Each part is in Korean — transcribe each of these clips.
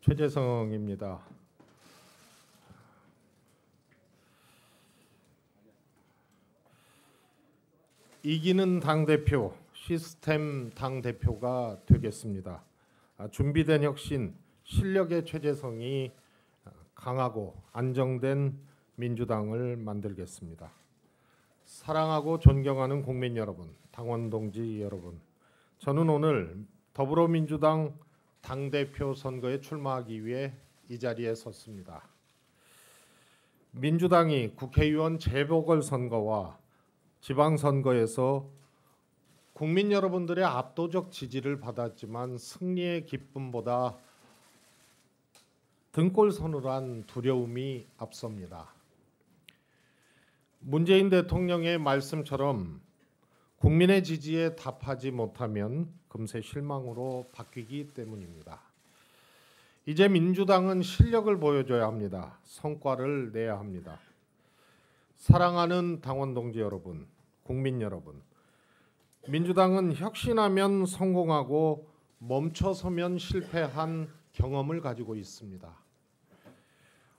최재성입니다. 이기는 당대표, 시스템 당대표가 되겠습니다. 준비된 혁신, 실력의 최재성이 강하고 안정된 민주당을 만들겠습니다. 사랑하고 존경하는 국민 여러분, 당원 동지 여러분, 저는 오늘 더불어민주당 당대표 선거에 출마하기 위해 이 자리에 섰습니다. 민주당이 국회의원 재보궐선거와 지방선거에서 국민 여러분들의 압도적 지지를 받았지만 승리의 기쁨보다 등골 서늘한 두려움이 앞섭니다. 문재인 대통령의 말씀처럼 국민의 지지에 답하지 못하면 금세 실망으로 바뀌기 때문입니다. 이제 민주당은 실력을 보여줘야 합니다. 성과를 내야 합니다. 사랑하는 당원 동지 여러분, 국민 여러분, 민주당은 혁신하면 성공하고 멈춰서면 실패한 경험을 가지고 있습니다.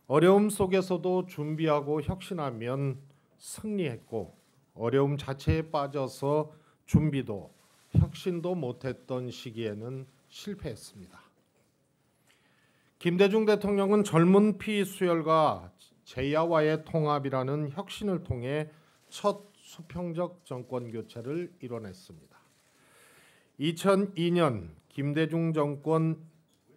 어려움 속에서도 준비하고 혁신하면 승리했고, 어려움 자체에 빠져서 준비도 혁신도 못했던 시기에는 실패했습니다. 김대중 대통령은 젊은 피 수혈과 제야와의 통합이라는 혁신을 통해 첫 수평적 정권 교체를 이뤄냈습니다. 2002년 김대중 정권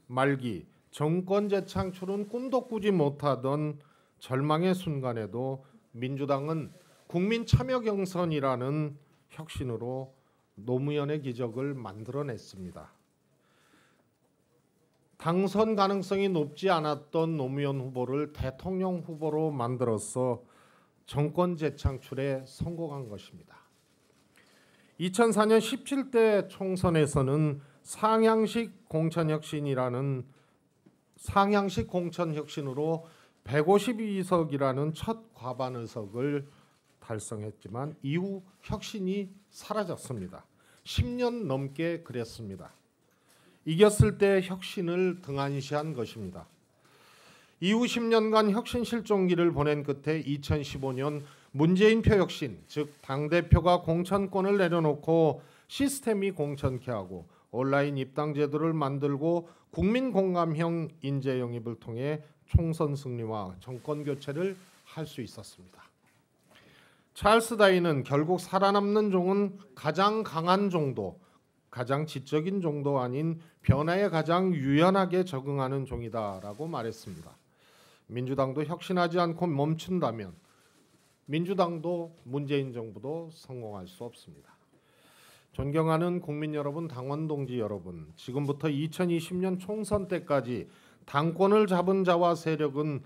말기 정권 재창출은 꿈도 꾸지 못하던 절망의 순간에도 민주당은 국민 참여 경선이라는 혁신으로 노무현의 기적을 만들어냈습니다. 당선 가능성이 높지 않았던 노무현 후보를 대통령 후보로 만들어서 정권 재창출에 성공한 것입니다. 2004년 17대 총선에서는 상향식 공천혁신으로 152석이라는 첫 과반 의석을 달성했지만 이후 혁신이 사라졌습니다. 10년 넘게 그랬습니다. 이겼을 때 혁신을 등한시한 것입니다. 이후 10년간 혁신 실종기를 보낸 끝에 2015년 문재인표 혁신, 즉 당대표가 공천권을 내려놓고 시스템이 공천케 하고 온라인 입당 제도를 만들고 국민 공감형 인재 영입을 통해 총선 승리와 정권 교체를 할 수 있었습니다. 찰스 다윈은 결국 살아남는 종은 가장 강한 종도, 가장 지적인 종도 아닌 변화에 가장 유연하게 적응하는 종이다라고 말했습니다. 민주당도 혁신하지 않고 멈춘다면 민주당도 문재인 정부도 성공할 수 없습니다. 존경하는 국민 여러분, 당원 동지 여러분, 지금부터 2020년 총선 때까지 당권을 잡은 자와 세력은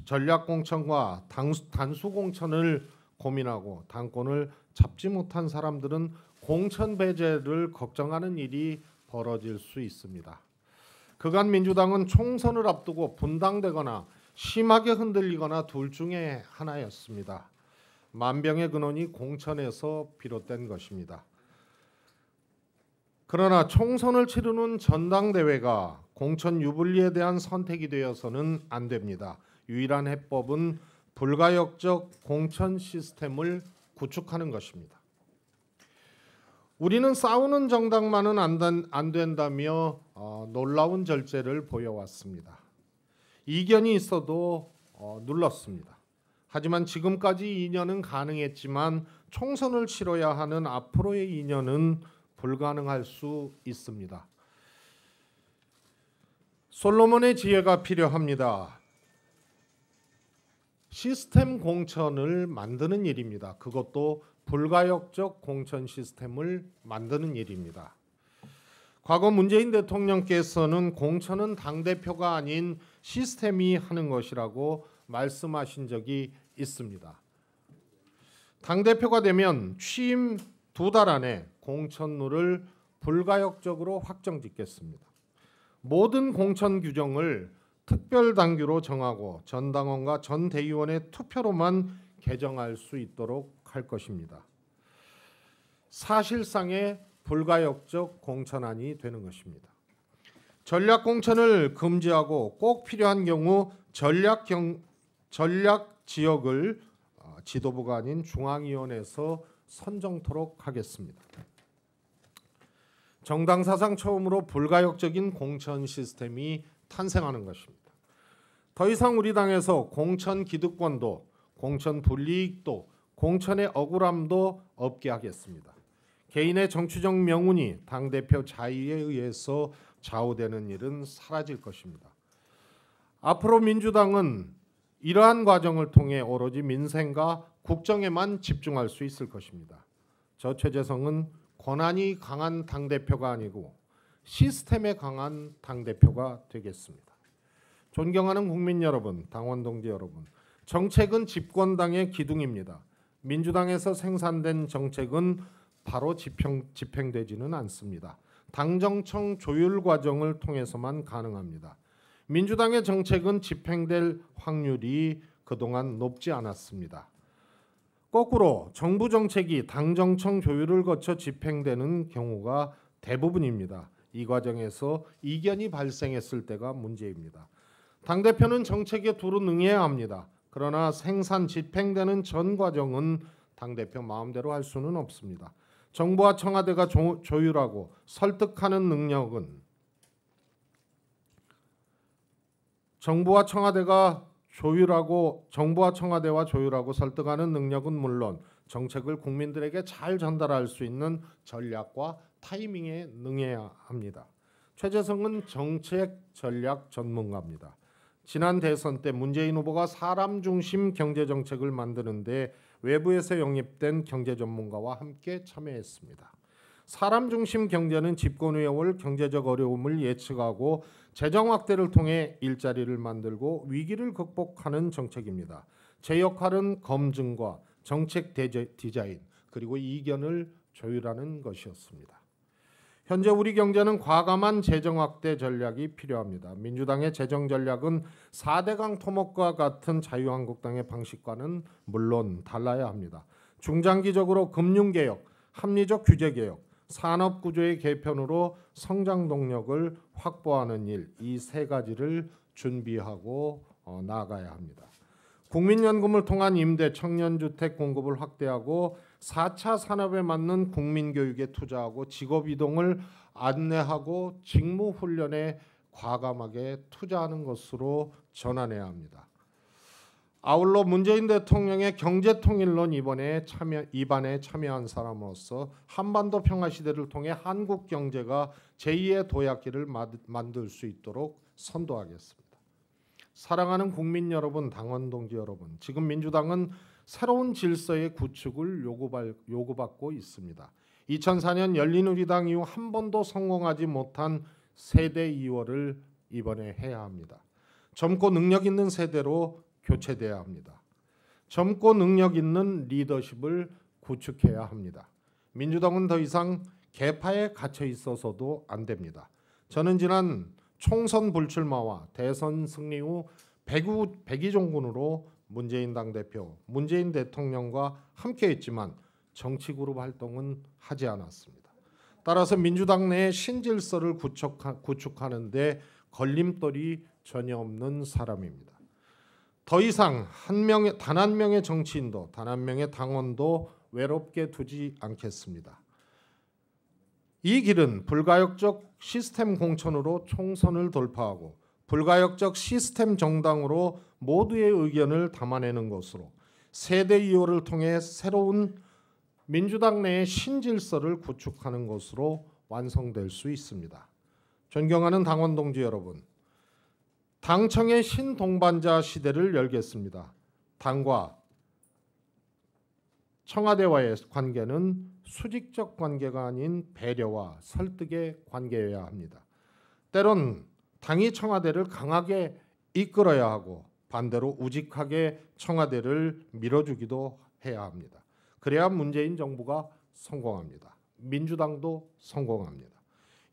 전략공천과 단수공천을 고민하고 당권을 잡지 못한 사람들은 공천 배제를 걱정하는 일이 벌어질 수 있습니다. 그간 민주당은 총선을 앞두고 분당되거나 심하게 흔들리거나 둘 중에 하나였습니다. 만병의 근원이 공천에서 비롯된 것입니다. 그러나 총선을 치르는 전당대회가 공천 유불리에 대한 선택이 되어서는 안 됩니다. 유일한 해법은 불가역적 공천 시스템을 구축하는 것입니다. 우리는 싸우는 정당만은 안 된다며 놀라운 절제를 보여왔습니다. 이견이 있어도 눌렀습니다. 하지만 지금까지 2년은 가능했지만 총선을 치러야 하는 앞으로의 2년은 불가능할 수 있습니다. 솔로몬의 지혜가 필요합니다. 시스템 공천을 만드는 일입니다. 그것도 불가역적 공천 시스템을 만드는 일입니다. 과거 문재인 대통령께서는 공천은 당대표가 아닌 시스템이 하는 것이라고 말씀하신 적이 있습니다. 당대표가 되면 취임 2달 안에 공천룰을 불가역적으로 확정짓겠습니다. 모든 공천 규정을 특별당규로 정하고 전 당원과 전 대의원의 투표로만 개정할 수 있도록 할 것입니다. 사실상의 불가역적 공천안이 되는 것입니다. 전략 공천을 금지하고 꼭 필요한 경우 전략 지역을 지도부가 아닌 중앙위원회에서 선정토록 하겠습니다. 정당 사상 처음으로 불가역적인 공천 시스템이 탄생하는 것입니다. 더 이상 우리 당에서 공천 기득권도, 공천 불이익도, 공천의 억울함도 없게 하겠습니다. 개인의 정치적 명운이 당대표 자의에 의해서 좌우되는 일은 사라질 것입니다. 앞으로 민주당은 이러한 과정을 통해 오로지 민생과 국정에만 집중할 수 있을 것입니다. 저 최재성은 권한이 강한 당대표가 아니고 시스템에 강한 당대표가 되겠습니다. 존경하는 국민 여러분, 당원 동지 여러분, 정책은 집권당의 기둥입니다. 민주당에서 생산된 정책은 바로 집행되지는 않습니다. 당정청 조율 과정을 통해서만 가능합니다. 민주당의 정책은 집행될 확률이 그동안 높지 않았습니다. 거꾸로 정부 정책이 당정청 조율을 거쳐 집행되는 경우가 대부분입니다. 이 과정에서 이견이 발생했을 때가 문제입니다. 당대표는 정책에 두루 응해야 합니다. 그러나 생산 집행되는 전 과정은 당대표 마음대로 할 수는 없습니다. 정부와 청와대가 조율하고 설득하는 능력은 정부와 청와대와 조율하고 설득하는 능력은 물론 정책을 국민들에게 잘 전달할 수 있는 전략과 타이밍에 능해야 합니다. 최재성은 정책 전략 전문가입니다. 지난 대선 때 문재인 후보가 사람 중심 경제 정책을 만드는데 외부에서 영입된 경제 전문가와 함께 참여했습니다. 사람 중심 경제는 집권 후에 올 경제적 어려움을 예측하고 재정 확대를 통해 일자리를 만들고 위기를 극복하는 정책입니다. 제 역할은 검증과 정책 디자인 그리고 이견을 조율하는 것이었습니다. 현재 우리 경제는 과감한 재정 확대 전략이 필요합니다. 민주당의 재정 전략은 4대강 토목과 같은 자유한국당의 방식과는 물론 달라야 합니다. 중장기적으로 금융개혁, 합리적 규제개혁, 산업구조의 개편으로 성장 동력을 확보하는 일, 이 세 가지를 준비하고 나아가야 합니다. 국민연금을 통한 임대, 청년주택 공급을 확대하고 4차 산업에 맞는 국민교육에 투자하고 직업이동을 안내하고 직무훈련에 과감하게 투자하는 것으로 전환해야 합니다. 아울러 문재인 대통령의 경제통일론 입안에 참여한 사람으로서 한반도 평화시대를 통해 한국 경제가 제2의 도약기를 만들 수 있도록 선도하겠습니다. 사랑하는 국민 여러분, 당원 동지 여러분, 지금 민주당은 새로운 질서의 구축을 요구받고 있습니다. 2004년 열린우리당 이후 한 번도 성공하지 못한 세대 이월을 이번에 해야 합니다. 젊고 능력 있는 세대로 교체돼야 합니다. 젊고 능력 있는 리더십을 구축해야 합니다. 민주당은 더 이상 계파에 갇혀 있어서도 안 됩니다. 저는 지난 총선 불출마와 대선 승리 후 백의종군으로 문재인 당대표, 문재인 대통령과 함께했지만 정치그룹 활동은 하지 않았습니다. 따라서 민주당 내 신질서를 구축하는 데 걸림돌이 전혀 없는 사람입니다. 더 이상 단 한 명의 정치인도 단 한 명의 당원도 외롭게 두지 않겠습니다. 이 길은 불가역적 시스템 공천으로 총선을 돌파하고 불가역적 시스템 정당으로 모두의 의견을 담아내는 것으로 세대 이호를 통해 새로운 민주당 내의 신질서를 구축하는 것으로 완성될 수 있습니다. 존경하는 당원 동지 여러분, 당청의 신동반자 시대를 열겠습니다. 당과 청와대와의 관계는 수직적 관계가 아닌 배려와 설득의 관계여야 합니다. 때론 당이 청와대를 강하게 이끌어야 하고 반대로 우직하게 청와대를 밀어주기도 해야 합니다. 그래야 문재인 정부가 성공합니다. 민주당도 성공합니다.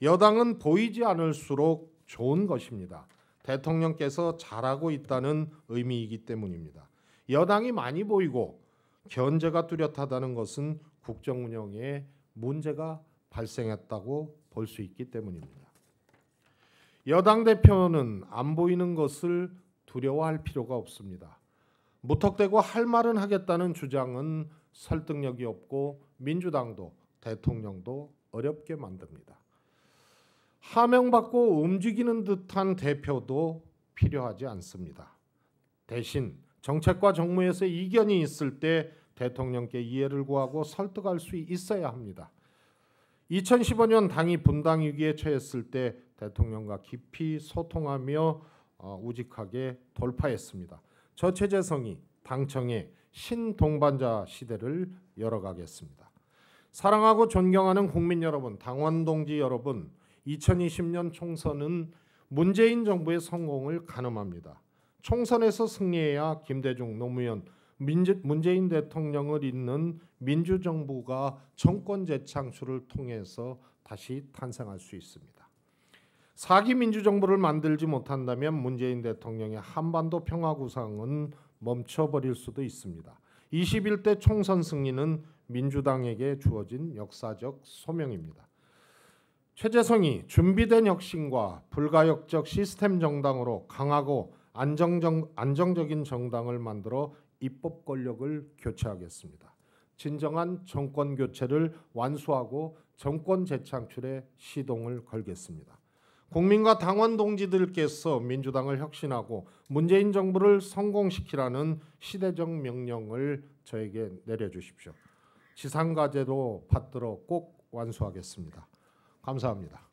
여당은 보이지 않을수록 좋은 것입니다. 대통령께서 잘하고 있다는 의미이기 때문입니다. 여당이 많이 보이고 견제가 뚜렷하다는 것은 국정 운영에 문제가 발생했다고 볼 수 있기 때문입니다. 여당 대표는 안 보이는 것을 두려워할 필요가 없습니다. 무턱대고 할 말은 하겠다는 주장은 설득력이 없고 민주당도 대통령도 어렵게 만듭니다. 하명받고 움직이는 듯한 대표도 필요하지 않습니다. 대신 정책과 정무에서 이견이 있을 때 대통령께 이해를 구하고 설득할 수 있어야 합니다. 2015년 당이 분당 위기에 처했을 때 대통령과 깊이 소통하며 우직하게 돌파했습니다. 저체제성이 당청의 신동반자 시대를 열어가겠습니다. 사랑하고 존경하는 국민 여러분, 당원 동지 여러분, 2020년 총선은 문재인 정부의 성공을 가늠합니다. 총선에서 승리해야 김대중, 노무현, 문재인 대통령을 잇는 민주정부가 정권 재창출을 통해서 다시 탄생할 수 있습니다. 4기 민주정부를 만들지 못한다면 문재인 대통령의 한반도 평화 구상은 멈춰버릴 수도 있습니다. 21대 총선 승리는 민주당에게 주어진 역사적 소명입니다. 최재성이 준비된 혁신과 불가역적 시스템 정당으로 강하고 안정적인 정당을 만들어 입법 권력을 교체하겠습니다. 진정한 정권 교체를 완수하고 정권 재창출에 시동을 걸겠습니다. 국민과 당원 동지들께서 민주당을 혁신하고 문재인 정부를 성공시키라는 시대적 명령을 저에게 내려주십시오. 지상과제로 받들어 꼭 완수하겠습니다. 감사합니다.